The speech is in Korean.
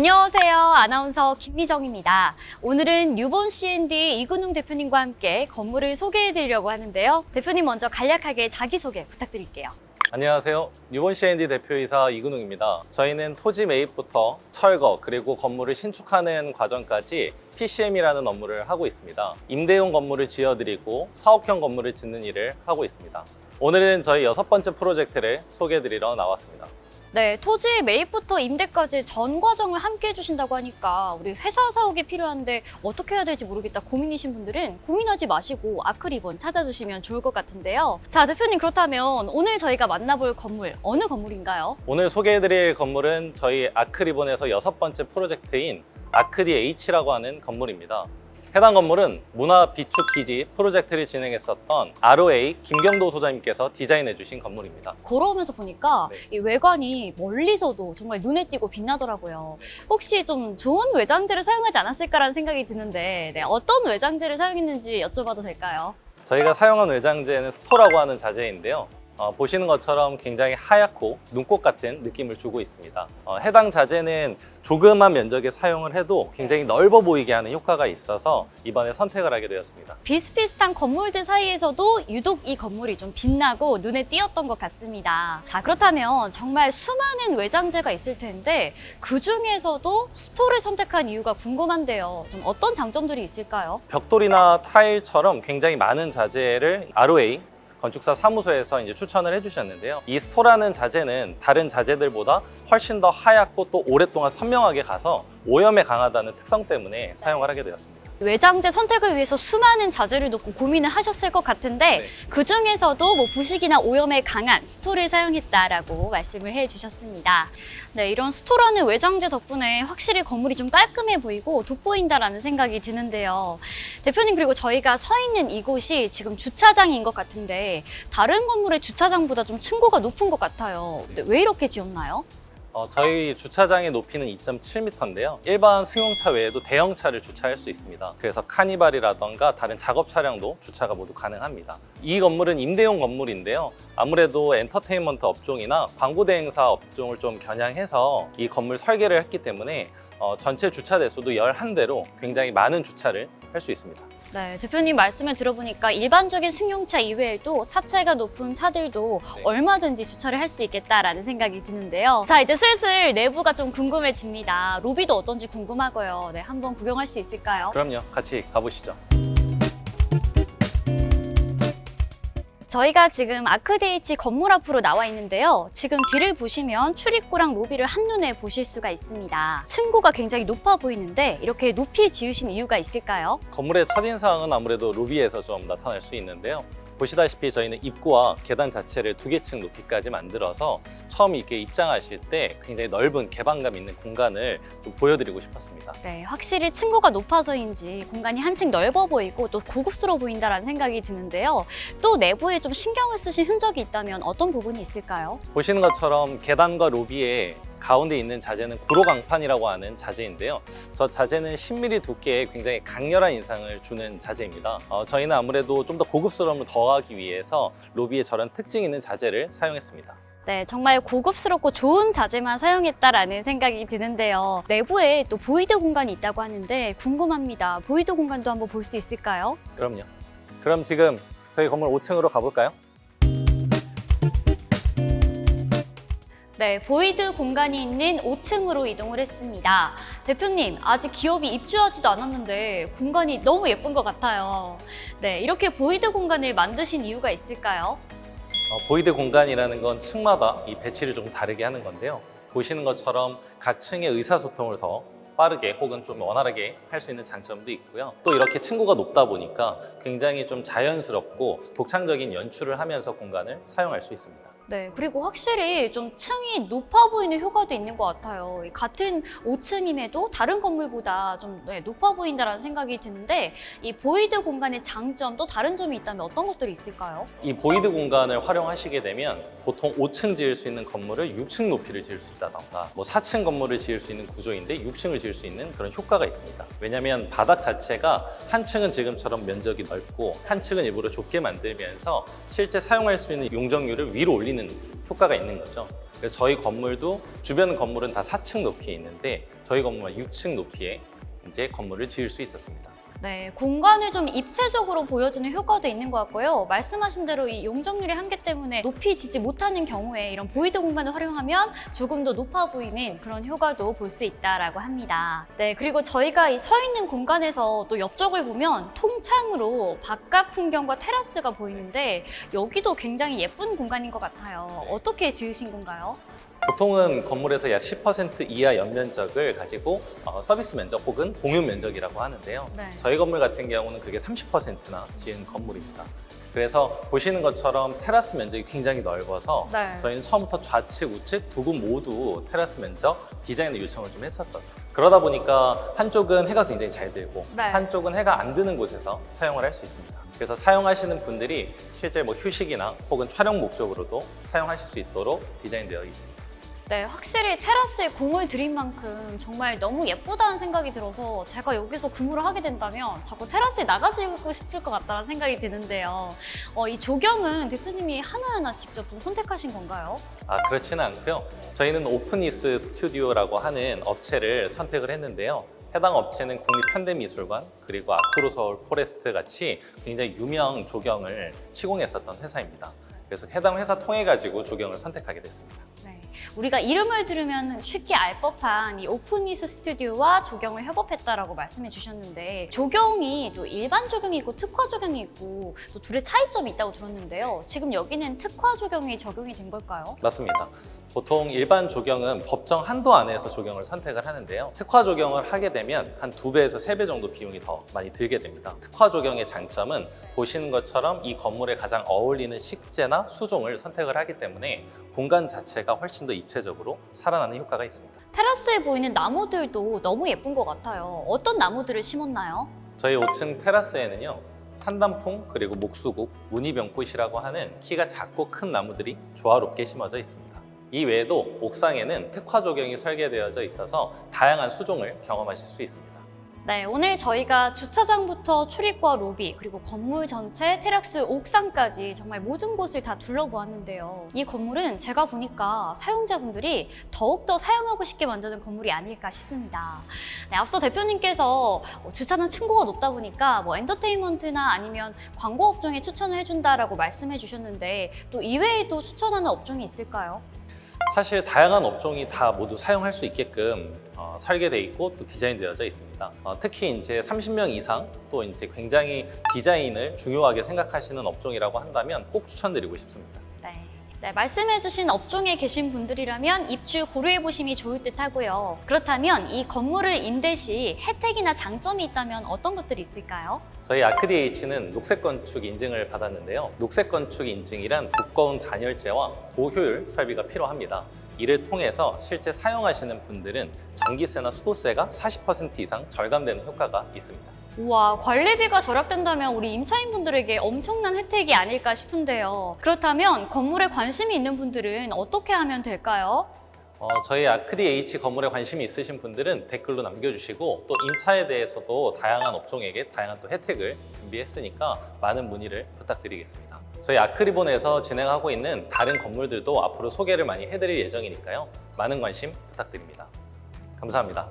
안녕하세요. 아나운서 김미정입니다. 오늘은 뉴본 C&D 이근웅 대표님과 함께 건물을 소개해 드리려고 하는데요. 대표님 먼저 간략하게 자기소개 부탁드릴게요. 안녕하세요. 뉴본 C&D 대표이사 이근웅입니다. 저희는 토지 매입부터 철거 그리고 건물을 신축하는 과정까지 PCM이라는 업무를 하고 있습니다. 임대용 건물을 지어드리고 사업형 건물을 짓는 일을 하고 있습니다. 오늘은 저희 6번째 프로젝트를 소개해드리러 나왔습니다. 네, 토지 매입부터 임대까지 전 과정을 함께 해주신다고 하니까 우리 회사 사옥이 필요한데 어떻게 해야 될지 모르겠다 고민이신 분들은 고민하지 마시고 아크리본 찾아주시면 좋을 것 같은데요. 자, 대표님 그렇다면 오늘 저희가 만나볼 건물 어느 건물인가요? 오늘 소개해드릴 건물은 저희 아크리본에서 6번째 프로젝트인 아크디 H라고 하는 건물입니다. 해당 건물은 문화 비축 기지 프로젝트를 진행했었던 ROA 김경도 소장님께서 디자인해 주신 건물입니다. 걸어오면서 보니까 네. 이 외관이 멀리서도 정말 눈에 띄고 빛나더라고요. 혹시 좀 좋은 외장재를 사용하지 않았을까라는 생각이 드는데 어떤 외장재를 사용했는지 여쭤봐도 될까요? 저희가 사용한 외장재는 스토라고 하는 자재인데요. 보시는 것처럼 굉장히 하얗고 눈꽃 같은 느낌을 주고 있습니다. 해당 자재는 조그만 면적에 사용을 해도 굉장히 넓어 보이게 하는 효과가 있어서 이번에 선택을 하게 되었습니다. 비슷비슷한 건물들 사이에서도 유독 이 건물이 좀 빛나고 눈에 띄었던 것 같습니다. 자, 그렇다면 정말 수많은 외장재가 있을 텐데 그 중에서도 스토를 선택한 이유가 궁금한데요. 좀 어떤 장점들이 있을까요? 벽돌이나 타일처럼 굉장히 많은 자재를 ROA 건축사 사무소에서 이제 추천을 해주셨는데요. 이 스토라는 자재는 다른 자재들보다 훨씬 더 하얗고 또 오랫동안 선명하게 가서 오염에 강하다는 특성 때문에 사용을 하게 되었습니다. 외장재 선택을 위해서 수많은 자재를 놓고 고민을 하셨을 것 같은데 네. 그 중에서도 부식이나 오염에 강한 스토를 사용했다라고 말씀을 해주셨습니다. 네, 이런 스토라는 외장재 덕분에 확실히 건물이 좀 깔끔해 보이고 돋보인다라는 생각이 드는데요. 대표님, 그리고 저희가 서 있는 이곳이 지금 주차장인 것 같은데 다른 건물의 주차장보다 좀 층고가 높은 것 같아요. 근데 왜 이렇게 지었나요? 저희 주차장의 높이는 2.7m인데요. 일반 승용차 외에도 대형차를 주차할 수 있습니다. 그래서 카니발이라던가 다른 작업 차량도 주차가 모두 가능합니다. 이 건물은 임대용 건물인데요. 아무래도 엔터테인먼트 업종이나 광고 대행사 업종을 좀 겨냥해서 이 건물 설계를 했기 때문에 전체 주차 대수도 11대로 굉장히 많은 주차를 할 수 있습니다. 네, 대표님 말씀을 들어보니까 일반적인 승용차 이외에도 차체가 높은 차들도 네. 얼마든지 주차를 할 수 있겠다라는 생각이 드는데요. 자, 이제 슬슬 내부가 좀 궁금해집니다. 로비도 어떤지 궁금하고요. 네, 한번 구경할 수 있을까요? 그럼요. 같이 가보시죠. 저희가 지금 아크디H 건물 앞으로 나와 있는데요. 지금 뒤를 보시면 출입구랑 로비를 한눈에 보실 수가 있습니다. 층고가 굉장히 높아 보이는데 이렇게 높이 지으신 이유가 있을까요? 건물의 첫인상은 아무래도 로비에서 좀 나타날 수 있는데요. 보시다시피 저희는 입구와 계단 자체를 2개층 높이까지 만들어서 처음 이렇게 입장하실 때 굉장히 넓은 개방감 있는 공간을 좀 보여드리고 싶었습니다. 네, 확실히 층고가 높아서인지 공간이 한층 넓어 보이고 또 고급스러워 보인다라는 생각이 드는데요. 또 내부에 좀 신경을 쓰신 흔적이 있다면 어떤 부분이 있을까요? 보시는 것처럼 계단과 로비에 가운데 있는 자재는 구로강판이라고 하는 자재인데요. 저 자재는 10mm 두께의 굉장히 강렬한 인상을 주는 자재입니다. 저희는 아무래도 좀 더 고급스러움을 더하기 위해서 로비에 저런 특징 있는 자재를 사용했습니다. 네, 정말 고급스럽고 좋은 자재만 사용했다라는 생각이 드는데요. 내부에 또 보이드 공간이 있다고 하는데 궁금합니다. 보이드 공간도 한번 볼 수 있을까요? 그럼요. 그럼 지금 저희 건물 5층으로 가볼까요? 네, 보이드 공간이 있는 5층으로 이동을 했습니다. 대표님, 아직 기업이 입주하지도 않았는데 공간이 너무 예쁜 것 같아요. 네, 이렇게 보이드 공간을 만드신 이유가 있을까요? 보이드 공간이라는 건 층마다 이 배치를 좀 다르게 하는 건데요. 보시는 것처럼 각 층의 의사소통을 더 빠르게 혹은 좀 원활하게 할 수 있는 장점도 있고요. 또 이렇게 층고가 높다 보니까 굉장히 좀 자연스럽고 독창적인 연출을 하면서 공간을 사용할 수 있습니다. 네, 그리고 확실히 좀 층이 높아 보이는 효과도 있는 것 같아요. 같은 5층임에도 다른 건물보다 좀 높아 보인다는 생각이 드는데 이 보이드 공간의 장점 또 다른 점이 있다면 어떤 것들이 있을까요? 이 보이드 공간을 활용하시게 되면 보통 5층 지을 수 있는 건물을 6층 높이를 지을 수 있다던가 4층 건물을 지을 수 있는 구조인데 6층을 지을 수 있는 그런 효과가 있습니다. 왜냐하면 바닥 자체가 한 층은 지금처럼 면적이 넓고 한 층은 일부러 좁게 만들면서 실제 사용할 수 있는 용적률을 위로 올리는 보이는 효과가 있는 거죠. 그래서 저희 건물도 주변 건물은 다 4층 높이에 있는데 저희 건물은 6층 높이에 이제 건물을 지을 수 있었습니다. 네, 공간을 좀 입체적으로 보여주는 효과도 있는 것 같고요. 말씀하신 대로 이 용적률의 한계 때문에 높이 지지 못하는 경우에 이런 보이드 공간을 활용하면 조금 더 높아 보이는 그런 효과도 볼 수 있다라고 합니다. 네, 그리고 저희가 이 서 있는 공간에서 또 옆쪽을 보면 통창으로 바깥 풍경과 테라스가 보이는데 여기도 굉장히 예쁜 공간인 것 같아요. 어떻게 지으신 건가요? 보통은 건물에서 약 10% 이하 연면적을 가지고 서비스 면적 혹은 공유 면적이라고 하는데요. 네. 저희 건물 같은 경우는 그게 30%나 지은 건물입니다. 그래서 보시는 것처럼 테라스 면적이 굉장히 넓어서 네. 저희는 처음부터 좌측, 우측 두 곳 모두 테라스 면적 디자인을 요청을 좀 했었어요. 그러다 보니까 한쪽은 해가 굉장히 잘 들고 네. 한쪽은 해가 안 드는 곳에서 사용을 할 수 있습니다. 그래서 사용하시는 분들이 실제 뭐 휴식이나 혹은 촬영 목적으로도 사용하실 수 있도록 디자인되어 있습니다. 네, 확실히 테라스에 공을 들인 만큼 정말 너무 예쁘다는 생각이 들어서 제가 여기서 근무를 하게 된다면 자꾸 테라스에 나가지고 싶을 것 같다는 생각이 드는데요. 이 조경은 대표님이 하나하나 직접 좀 선택하신 건가요? 그렇지는 않고요. 저희는 오픈이스 스튜디오라고 하는 업체를 선택을 했는데요. 해당 업체는 국립현대미술관 그리고 아크로서울 포레스트 같이 굉장히 유명 조경을 시공했었던 회사입니다. 그래서 해당 회사 통해 가지고 조경을 선택하게 됐습니다. 네, 우리가 이름을 들으면 쉽게 알 법한 이 오픈미스 스튜디오와 조경을 협업했다라고 말씀해 주셨는데 조경이 또 일반 조경이 있고 특화 조경이 있고 또 둘의 차이점이 있다고 들었는데요. 지금 여기는 특화 조경이 적용이 된 걸까요? 맞습니다. 보통 일반 조경은 법정 한도 안에서 조경을 선택을 하는데요. 특화 조경을 하게 되면 한 2배에서 3배 정도 비용이 더 많이 들게 됩니다. 특화 조경의 장점은 보시는 것처럼 이 건물에 가장 어울리는 식재나 수종을 선택을 하기 때문에 공간 자체가 훨씬 더 입체적으로 살아나는 효과가 있습니다. 테라스에 보이는 나무들도 너무 예쁜 것 같아요. 어떤 나무들을 심었나요? 저희 5층 테라스에는요. 산단풍 그리고 목수국, 무늬병꽃이라고 하는 키가 작고 큰 나무들이 조화롭게 심어져 있습니다. 이 외에도 옥상에는 특화 조경이 설계되어져 있어서 다양한 수종을 경험하실 수 있습니다. 네, 오늘 저희가 주차장부터 출입과 로비, 그리고 건물 전체, 테라스 옥상까지 정말 모든 곳을 다 둘러보았는데요. 이 건물은 제가 보니까 사용자분들이 더욱더 사용하고 싶게 만드는 건물이 아닐까 싶습니다. 네, 앞서 대표님께서 주차장 층고가 높다 보니까 뭐 엔터테인먼트나 아니면 광고 업종에 추천을 해준다라고 말씀해 주셨는데 또 이외에도 추천하는 업종이 있을까요? 사실 다양한 업종이 다 모두 사용할 수 있게끔 설계되어 있고 또 디자인되어져 있습니다. 특히 이제 30명 이상 또 이제 굉장히 디자인을 중요하게 생각하시는 업종이라고 한다면 꼭 추천드리고 싶습니다. 네, 말씀해주신 업종에 계신 분들이라면 입주 고려해 보심이 좋을 듯 하고요. 그렇다면 이 건물을 임대 시 혜택이나 장점이 있다면 어떤 것들이 있을까요? 저희 아크디에이치는 녹색 건축 인증을 받았는데요. 녹색 건축 인증이란 두꺼운 단열재와 고효율 설비가 필요합니다. 이를 통해서 실제 사용하시는 분들은 전기세나 수도세가 40% 이상 절감되는 효과가 있습니다. 우와, 관리비가 절약된다면 우리 임차인분들에게 엄청난 혜택이 아닐까 싶은데요. 그렇다면 건물에 관심이 있는 분들은 어떻게 하면 될까요? 저희 아크디에이치 건물에 관심이 있으신 분들은 댓글로 남겨주시고 또 임차에 대해서도 다양한 업종에게 다양한 또 혜택을 준비했으니까 많은 문의를 부탁드리겠습니다. 저희 아크리본에서 진행하고 있는 다른 건물들도 앞으로 소개를 많이 해드릴 예정이니까요. 많은 관심 부탁드립니다. 감사합니다.